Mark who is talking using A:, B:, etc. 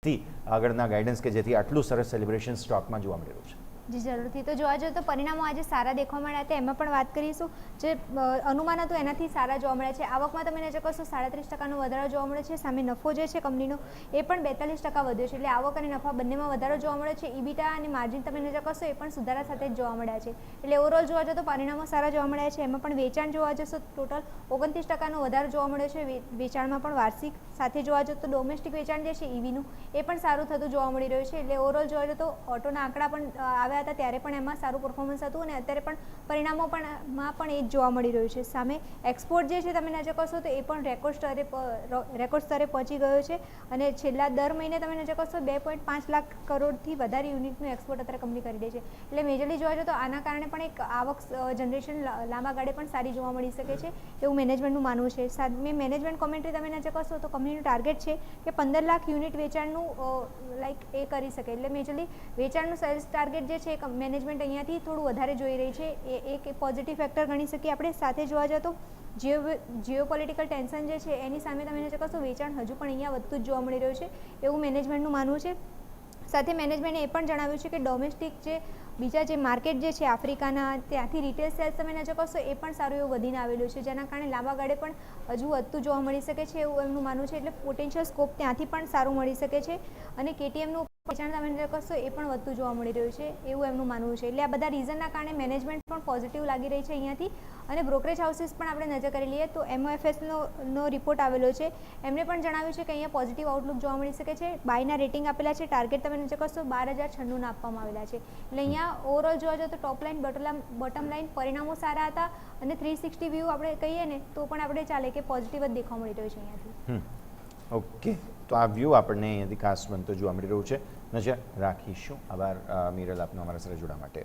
A: આગળના ગાઈડન્સ કે જેથી આટલું સરસ સેલિબ્રેશન સ્ટોકમાં જોવા મળી રહ્યું છે?
B: જી જરૂરથી. તો જોવા જઈએ તો પરિણામો આજે સારા દેખવા મળ્યા હતા, એમાં પણ વાત કરીશું. જે અનુમાન હતું એનાથી સારા જોવા મળ્યા છે. આવકમાં તમે નજર કરશો 37% વધારો જોવા મળે છે. સામે નફો જે છે કંપનીનો એ પણ 42% વધ્યો છે. એટલે આવક અને નફા બંનેમાં વધારો જોવા મળે છે. ઇબીટા અને માર્જિન તમે નજર કરશો એ પણ સુધારા સાથે જ જોવા મળ્યા છે. એટલે ઓવરઓલ જોવા જઈએ તો પરિણામો સારા જોવા મળ્યા છે. એમાં પણ વેચાણ જોવા જશો ટોટલ 29% વધારો જોવા મળ્યો છે. વેચાણમાં પણ વાર્ષિક સાથે જોવા જઈએ તો ડોમેસ્ટિક વેચાણ જે છે ઈવીનું એ પણ સારું થતું જોવા મળી રહ્યું છે. એટલે ઓવરઓલ જોવા જઈએ તો ઓટોના આંકડા પણ આવ્યા હતા ત્યારે પણ એમાં સારું પરફોર્મન્સ હતું અને અત્યારે પણ પરિણામો પણ એ જ જોવા મળી રહ્યું છે. સામે એક્સપોર્ટ જે છે તમે નજર કરશો તો એ પણ રેકોર્ડ સ્તરે પહોંચી ગયો છે અને છેલ્લા દર મહિને તમે નજર કરશો 2.5 લાખ કરોડથી વધારે યુનિટનું એક્સપોર્ટ અત્યારે કંપની કરી રહી છે. એટલે મેજરલી જોવા જઈએ તો આના કારણે પણ એક આવક જનરેશન લાંબા ગાળે પણ સારી જોવા મળી શકે છે એવું મેનેજમેન્ટનું માનવું છે. સામે મેનેજમેન્ટ કોમેન્ટ્રી તમે નજર કરશો તો કંપનીનું ટાર્ગેટ છે કે 15 લાખ યુનિટ વેચાણનું એ કરી શકે. એટલે મેજરલી વેચાણનું સેલ્સ ટાર્ગેટ જે છે મેનેજમેન્ટ અહીંયાથી થોડું વધારે જોઈ રહી છે. એ એક પોઝિટિવ ફેક્ટર ગણી શકીએ આપણે. સાથે જોવા જઈએ તો જીઓપોલિટિકલ ટેન્શન જે છે એની સામે તમે નજર કરશો વેચાણ હજુ પણ અહીંયા વધતું જ જોવા મળી રહ્યું છે એવું મેનેજમેન્ટનું માનવું છે. સાથે મેનેજમેન્ટે એ પણ જણાવ્યું છે કે ડોમેસ્ટિક જે બીજા જે માર્કેટ જે છે આફ્રિકાના ત્યાંથી રિટેલ સેલ્સ તમે નજર કરશો એ પણ સારું એવું વધીને આવેલું છે, જેના કારણે લાંબા ગાળે પણ હજુ વધતું જોવા મળી શકે છે એવું એમનું માનવું છે. એટલે પોટેન્શિયલ સ્કોપ ત્યાંથી પણ સારું મળી શકે છે અને કેટીએમનું વેચાણ તમે નજર કરશો એ પણ વધતું જોવા મળી રહ્યું છે એવું એમનું માનવું છે. એટલે આ બધા રીઝનના કારણે મેનેજમેન્ટ પણ પોઝિટિવ લાગી રહી છે અહીંયાથી. અને બ્રોકરેજ હાઉસીસ પણ આપણે નજર કરી લઈએ તો MOFSનો રિપોર્ટ આવેલો છે. એમણે પણ જણાવ્યું છે કે અહીંયા પોઝિટિવ આઉટલુક જોવા મળી શકે છે. બાયના રેટિંગ આપેલા છે. ટાર્ગેટ તમે નજર કરશો 12,096 આપવામાં આવેલા છે. એટલે અહીંયા ઓવરઓલ જોવા જઈએ તો ટોપ લાઇન બોટમ લાઇન પરિણામો સારા હતા અને 360 વ્યૂ આપણે કહીએ ને તો પણ આપણે ચાલે કે પોઝિટિવ જ દેખવા મળી રહ્યું છે અહીંયાથી.
A: ઓકે, તો આ વ્યૂ આપણને અહીંયાથી ખાસ બનતો જોવા મળી રહ્યું છે. નજર રાખીશું. આભાર મિરલ આપનો અમારા સાથે જોડાવા માટે.